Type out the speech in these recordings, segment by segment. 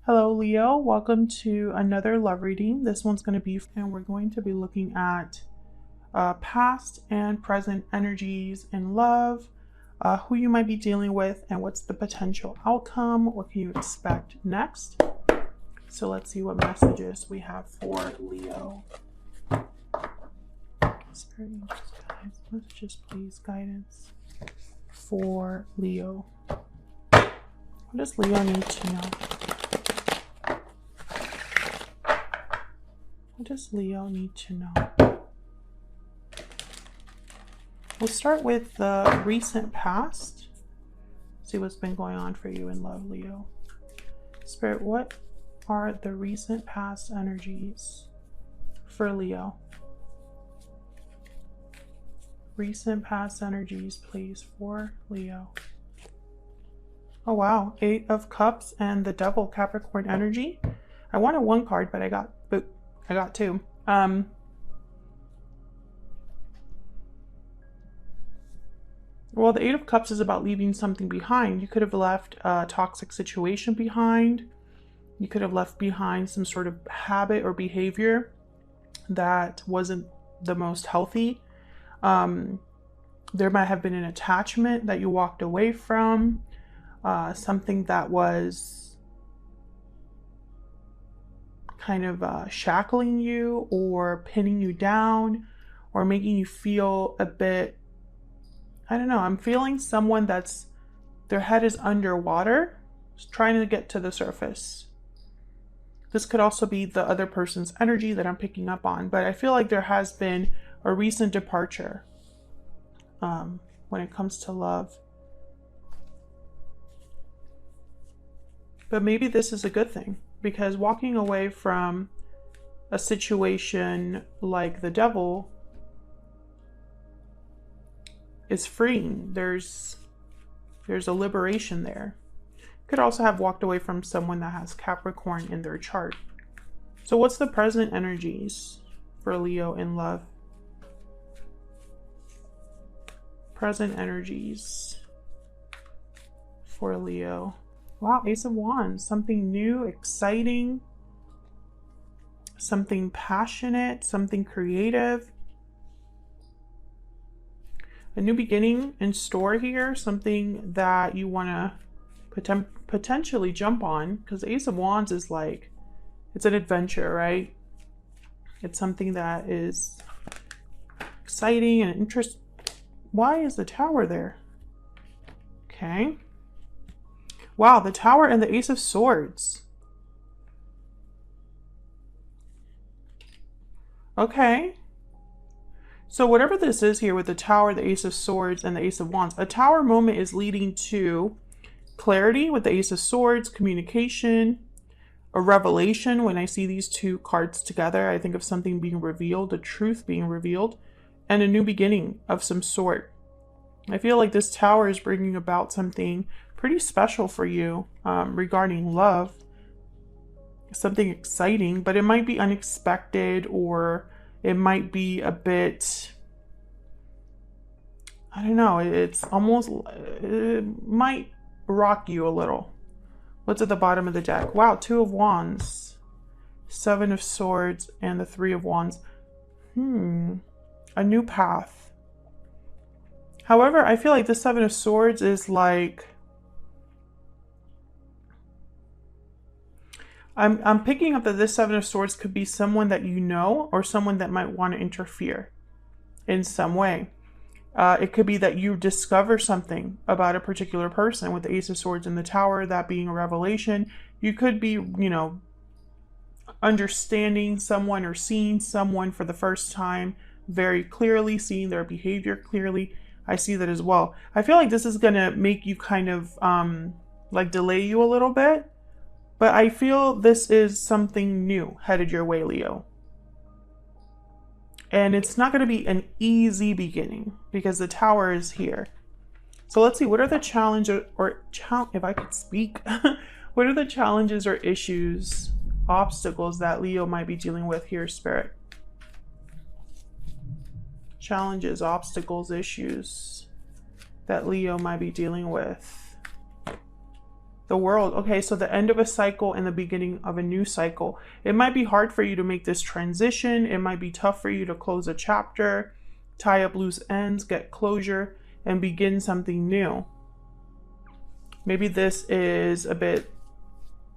Hello, Leo. Welcome to another love reading. This one's going to be, and we're going to be looking at past and present energies in love, who you might be dealing with, and what's the potential outcome. What can you expect next? So let's see what messages we have for Leo. Spirit angels, guides, messages, please, guidance for Leo. What does Leo need to know? What does Leo need to know? We'll start with the recent past. See what's been going on for you in love, Leo. Spirit, what are the recent past energies for Leo? Recent past energies, please, for Leo. Oh, wow. 8 of Cups and the Devil, Capricorn energy. I wanted one card, but I got 2. Well, the 8 of Cups is about leaving something behind. You could have left a toxic situation behind. You could have left behind some sort of habit or behavior that wasn't the most healthy. There might have been an attachment that you walked away from, something that was kind of shackling you or pinning you down or making you feel a bit, I don't know, I'm feeling someone that's, their head is underwater, trying to get to the surface. This could also be the other person's energy that I'm picking up on, but I feel like there has been a recent departure when it comes to love. But maybe this is a good thing, because walking away from a situation like the Devil is freeing. There's a liberation there. Could also have walked away from someone that has Capricorn in their chart. So what's the present energies for Leo in love? Present energies for Leo. Wow, Ace of Wands. Something new, exciting, something passionate, something creative. A new beginning in store here, something that you want to potentially jump on, because Ace of Wands is like, it's an adventure, right? It's something that is exciting and interesting. Why is the Tower there? Okay. Wow, the Tower and the Ace of Swords. Okay. So whatever this is here with the Tower, the Ace of Swords, and the Ace of Wands, a Tower moment is leading to clarity with the Ace of Swords, communication, a revelation. When I see these two cards together, I think of something being revealed, a truth being revealed, and a new beginning of some sort. I feel like this Tower is bringing about something pretty special for you regarding love. Something exciting, but it might be unexpected, or it might be a bit, I don't know, it's almost, it might rock you a little. What's at the bottom of the deck? Wow, 2 of Wands, 7 of Swords, and the 3 of Wands. A new path. However, I feel like the 7 of Swords is like, I'm picking up that this 7 of Swords could be someone that you know, or someone that might want to interfere in some way. It could be that you discover something about a particular person with the Ace of Swords in the Tower, that being a revelation. You could be, you know, understanding someone or seeing someone for the first time very clearly, seeing their behavior clearly. I see that as well. I feel like this is going to make you kind of like delay you a little bit. But I feel this is something new headed your way, Leo. And it's not going to be an easy beginning because the Tower is here. So let's see, what are the challenges, if I could speak, what are the challenges or issues, obstacles that Leo might be dealing with here, Spirit? Challenges, obstacles, issues that Leo might be dealing with. The World. Okay, so the end of a cycle and the beginning of a new cycle. It might be hard for you to make this transition. It might be tough for you to close a chapter, tie up loose ends, get closure, and begin something new. Maybe this is a bit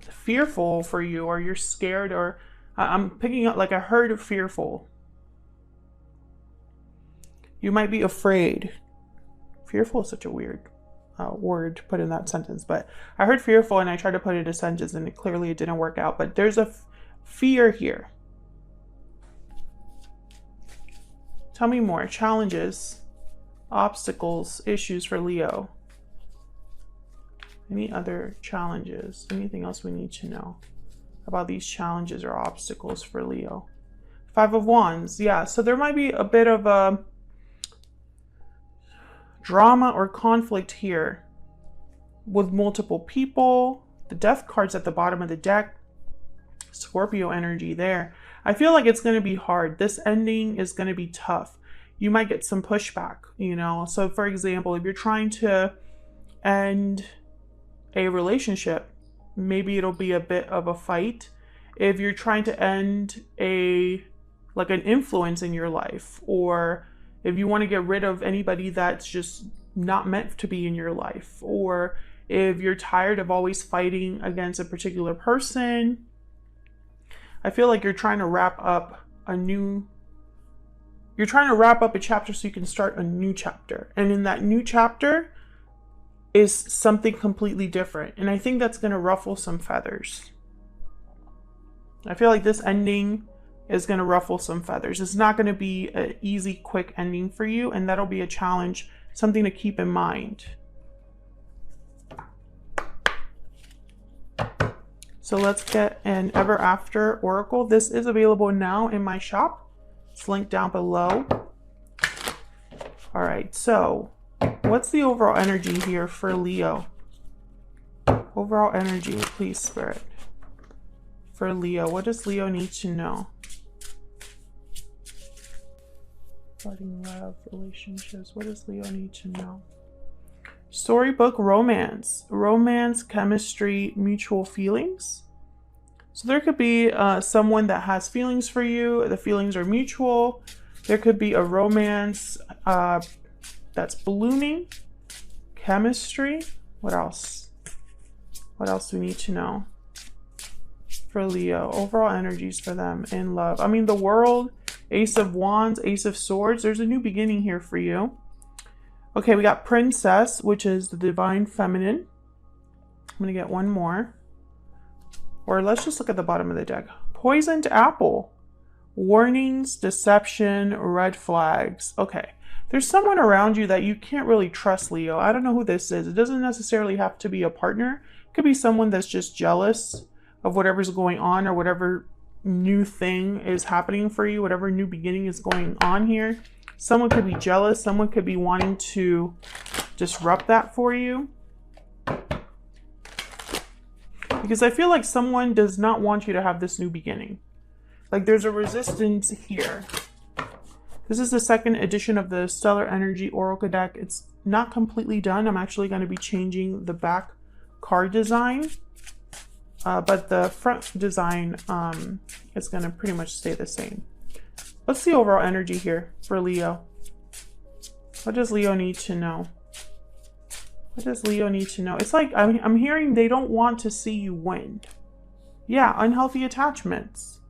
fearful for you, or you're scared, or I'm picking up, like, I heard fearful. You might be afraid. Fearful is such a weird word to put in that sentence, but I heard fearful and I tried to put it in a sentence and it didn't work out. But there's a fear here. Tell me more. Challenges, obstacles, issues for Leo. Any other challenges? Anything else we need to know about these challenges or obstacles for Leo? Five of Wands. Yeah, so there might be a bit of a drama or conflict here with multiple people. The Death card's at the bottom of the deck. Scorpio energy there. I feel like it's going to be hard. This ending is going to be tough. You might get some pushback, you know. So for example, if you're trying to end a relationship, maybe it'll be a bit of a fight. If you're trying to end an influence in your life, or if you want to get rid of anybody that's just not meant to be in your life, or if you're tired of always fighting against a particular person, I feel like you're trying to wrap up a chapter so you can start a new chapter. And in that new chapter is something completely different. And I think that's going to ruffle some feathers. I feel like this ending is going to ruffle some feathers. It's not going to be an easy, quick ending for you, and that'll be a challenge, something to keep in mind. So let's get an Ever After Oracle. This is available now in my shop. It's linked down below. All right, so what's the overall energy here for Leo? Overall energy, please, Spirit. For Leo, what does Leo need to know? Starting love, relationships. What does Leo need to know? Storybook romance. Romance, chemistry, mutual feelings. So there could be someone that has feelings for you. The feelings are mutual. There could be a romance that's ballooning. Chemistry. What else? What else do we need to know for Leo? Overall energies for them in love. I mean, the World, Ace of Wands, Ace of Swords. There's a new beginning here for you. Okay, we got Princess, which is the divine feminine. I'm going to get one more. Or let's just look at the bottom of the deck. Poisoned apple. Warnings, deception, red flags. Okay. There's someone around you that you can't really trust, Leo. I don't know who this is. It doesn't necessarily have to be a partner. It could be someone that's just jealous of whatever's going on, or whatever new thing is happening for you, whatever new beginning is going on here. Someone could be jealous. Someone could be wanting to disrupt that for you. Because I feel like someone does not want you to have this new beginning. Like there's a resistance here. This is the second edition of the Stellar Energy Oracle deck. It's not completely done. I'm actually going to be changing the back card design. But the front design is going to pretty much stay the same. What's the overall energy here for Leo? What does Leo need to know? What does Leo need to know? It's like I'm hearing they don't want to see you win. Yeah, unhealthy attachments.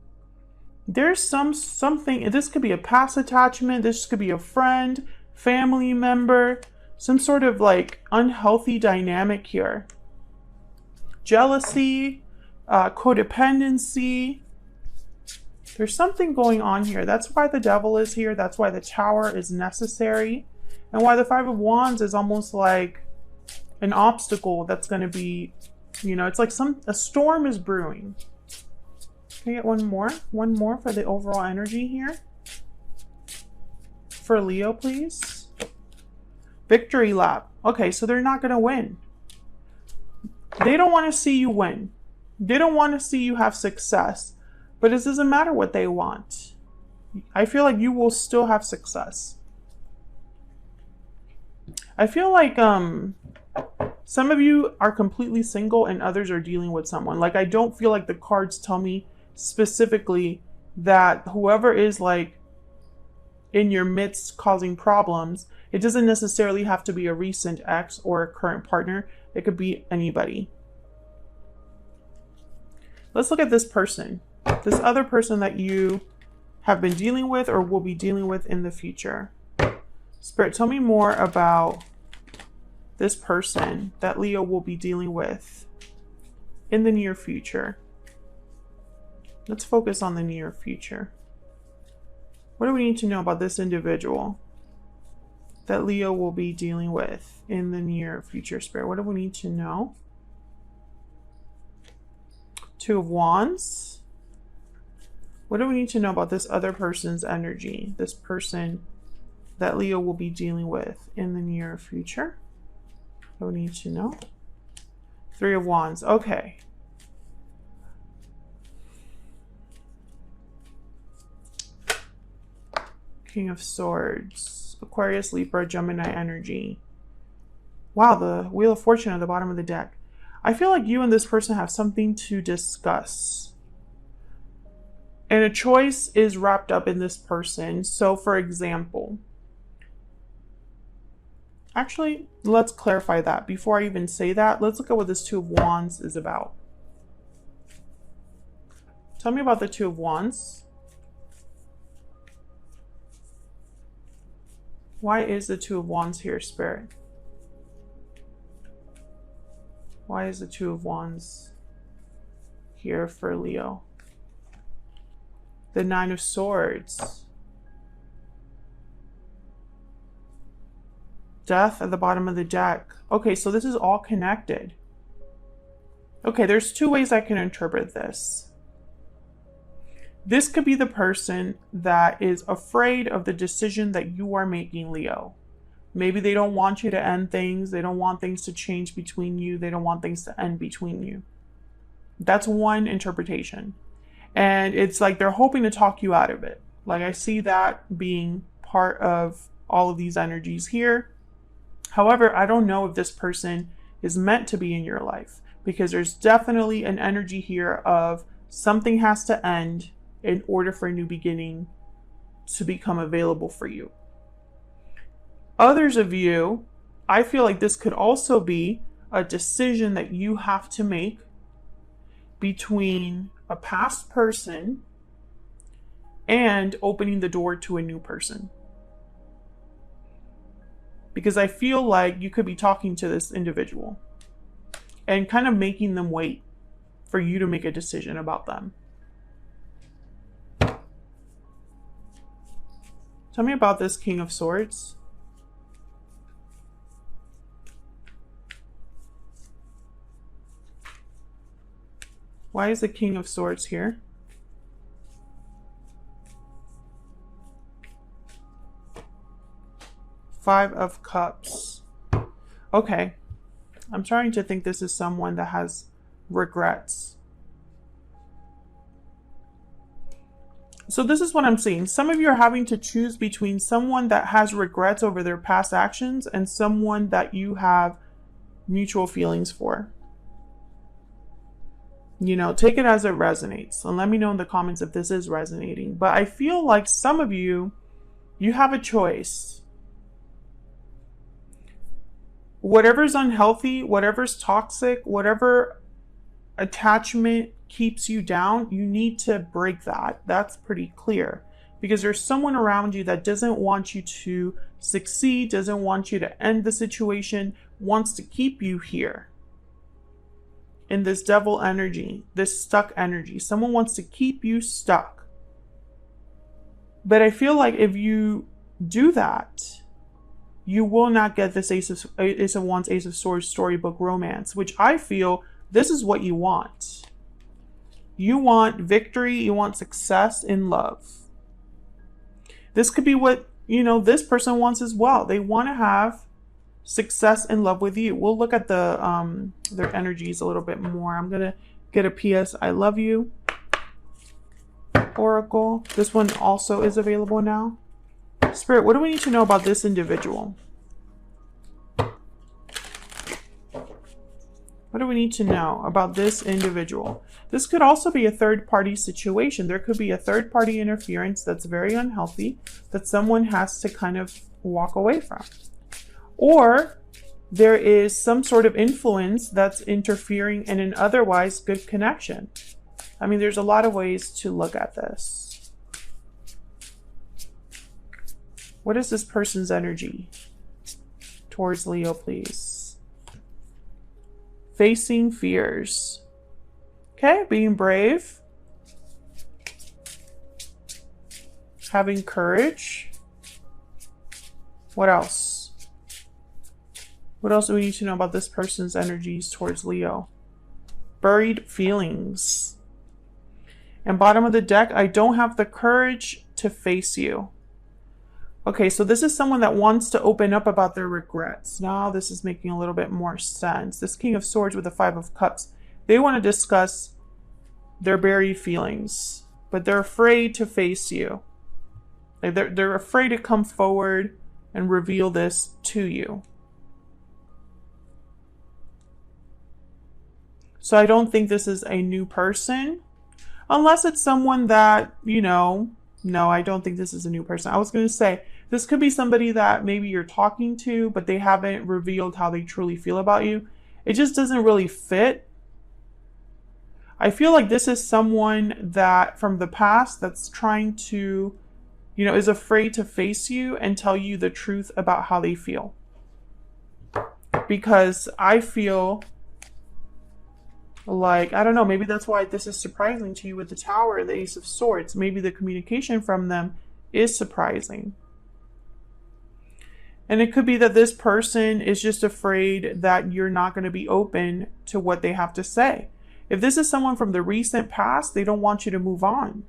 There's something, this could be a past attachment, this could be a friend, family member, some sort of like unhealthy dynamic here. Jealousy, codependency. There's something going on here. That's why the Devil is here. That's why the Tower is necessary. And why the Five of Wands is almost like an obstacle that's going to be, you know, it's like a storm is brewing. Can I get one more? One more for the overall energy here. For Leo, please. Victory lap. Okay, so they're not going to win. They don't want to see you win. They don't want to see you have success. But it doesn't matter what they want. I feel like you will still have success. I feel like Some of you are completely single and others are dealing with someone. Like, I don't feel like the cards tell me specifically that whoever is like in your midst causing problems, it doesn't necessarily have to be a recent ex or a current partner. It could be anybody. Let's look at this person, this other person that you have been dealing with or will be dealing with in the future. Spirit, tell me more about this person that Leo will be dealing with in the near future. Let's focus on the near future. What do we need to know about this individual that Leo will be dealing with in the near future, Spirit? What do we need to know? Two of Wands. What do we need to know about this other person's energy? This person that Leo will be dealing with in the near future. What do we need to know? Three of Wands. Okay. King of Swords. Aquarius, Libra, Gemini energy. Wow, the Wheel of Fortune at the bottom of the deck. I feel like you and this person have something to discuss. And a choice is wrapped up in this person. So, for example, actually, let's clarify that. Before I even say that, let's look at what this Two of Wands is about. Tell me about the Two of Wands. Why is the Two of Wands here, Spirit? Why is the Two of Wands here for Leo? The Nine of Swords. Death at the bottom of the deck. Okay, so this is all connected. Okay, there's two ways I can interpret this. This could be the person that is afraid of the decision that you are making, Leo. Maybe they don't want you to end things. They don't want things to change between you. They don't want things to end between you. That's one interpretation. And it's like they're hoping to talk you out of it. Like, I see that being part of all of these energies here. However, I don't know if this person is meant to be in your life, because there's definitely an energy here of something has to end in order for a new beginning to become available for you. Others of you, I feel like this could also be a decision that you have to make between a past person and opening the door to a new person. Because I feel like you could be talking to this individual and kind of making them wait for you to make a decision about them. Tell me about this King of Swords. Why is the King of Swords here? Five of Cups. Okay. I'm starting to think this is someone that has regrets. So this is what I'm seeing. Some of you are having to choose between someone that has regrets over their past actions and someone that you have mutual feelings for. You know, take it as it resonates. And let me know in the comments if this is resonating. But I feel like some of you, you have a choice. Whatever's unhealthy, whatever's toxic, whatever attachment keeps you down, you need to break that. That's pretty clear. Because there's someone around you that doesn't want you to succeed, doesn't want you to end the situation, wants to keep you here. In this devil energy, this stuck energy. Someone wants to keep you stuck. But I feel like if you do that, you will not get this Ace of Wands, Ace of Swords storybook romance, which I feel this is what you want. You want victory, you want success in love. This could be what, you know, this person wants as well. They want to have success in love with you. We'll look at the their energies a little bit more. I'm gonna get a PS I love you oracle. This one also is available now. Spirit, what do we need to know about this individual? What do we need to know about this individual? This could also be a third-party situation. There could be a third-party interference that's very unhealthy that someone has to kind of walk away from. Or there is some sort of influence that's interfering in an otherwise good connection. I mean, there's a lot of ways to look at this. What is this person's energy towards Leo, please? Facing fears. Okay, being brave. Having courage. What else? What else do we need to know about this person's energies towards Leo? Buried feelings. And bottom of the deck, I don't have the courage to face you. Okay, so this is someone that wants to open up about their regrets. Now this is making a little bit more sense. This King of Swords with the Five of Cups. They want to discuss their buried feelings, but they're afraid to face you. They're afraid to come forward and reveal this to you. So I don't think this is a new person. Unless it's someone that, you know, no, I don't think this is a new person. I was going to say, this could be somebody that maybe you're talking to, but they haven't revealed how they truly feel about you. It just doesn't really fit. I feel like this is someone that from the past that's trying to, you know, is afraid to face you and tell you the truth about how they feel. Because I feel like, I don't know, maybe that's why this is surprising to you with the Tower and the Ace of Swords. Maybe the communication from them is surprising. And it could be that this person is just afraid that you're not going to be open to what they have to say. If this is someone from the recent past, they don't want you to move on.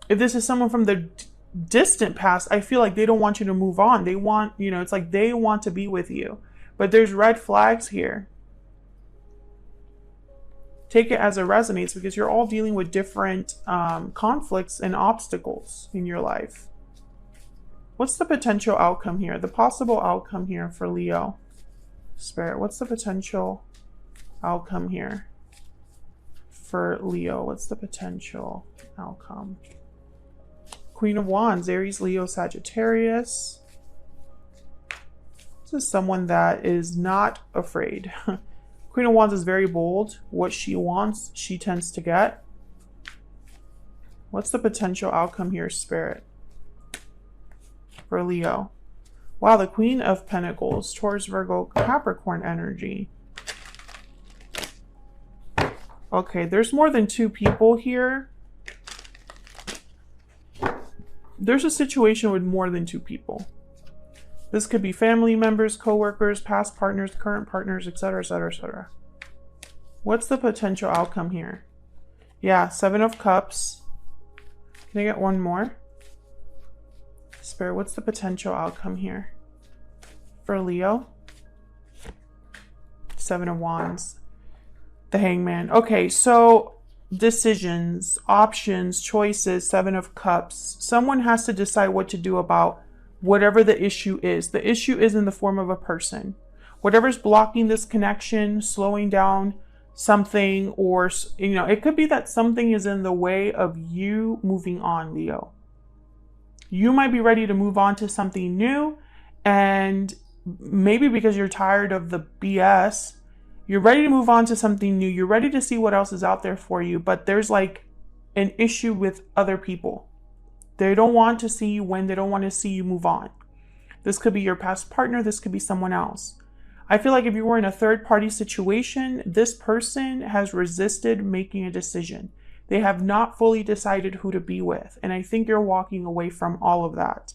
If this is someone from the distant past, I feel like they don't want you to move on. They want, you know, it's like they want to be with you. But there's red flags here. Take it as it resonates because you're all dealing with different conflicts and obstacles in your life. What's the potential outcome here? The possible outcome here for Leo. Spirit, what's the potential outcome here for Leo? What's the potential outcome? Queen of Wands, Aries, Leo, Sagittarius. This is someone that is not afraid. Queen of Wands is very bold. What she wants, she tends to get. What's the potential outcome here, Spirit? For Leo. Wow, the Queen of Pentacles, Taurus, Virgo, Capricorn energy. Okay, there's more than two people here. There's a situation with more than two people. This could be family members, co-workers, past partners, current partners, etc., etc., etc. What's the potential outcome here? Yeah, Seven of Cups. Can I get one more? Spirit, what's the potential outcome here for Leo? Seven of Wands. The Hangman. Okay, so decisions, options, choices, Seven of Cups. Someone has to decide what to do about whatever the issue is. The issue is in the form of a person. Whatever's blocking this connection, slowing down something, or, you know, it could be that something is in the way of you moving on, Leo. You might be ready to move on to something new, and maybe because you're tired of the BS, you're ready to move on to something new. You're ready to see what else is out there for you, but there's like an issue with other people. They don't want to see you win. They don't want to see you move on. This could be your past partner. This could be someone else. I feel like if you were in a third-party situation, this person has resisted making a decision. They have not fully decided who to be with. And I think you're walking away from all of that.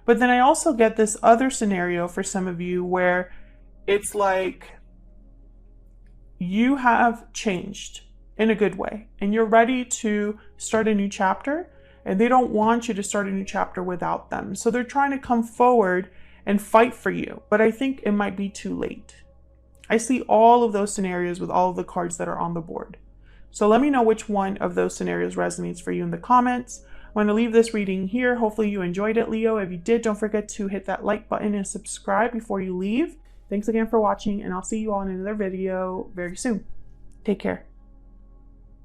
But then I also get this other scenario for some of you where it's like you have changed in a good way and you're ready to start a new chapter, and they don't want you to start a new chapter without them. So they're trying to come forward and fight for you, but I think it might be too late. I see all of those scenarios with all of the cards that are on the board. So let me know which one of those scenarios resonates for you in the comments. I'm going to leave this reading here. Hopefully you enjoyed it, Leo. If you did, don't forget to hit that like button and subscribe before you leave. Thanks again for watching, and I'll see you all in another video very soon. Take care.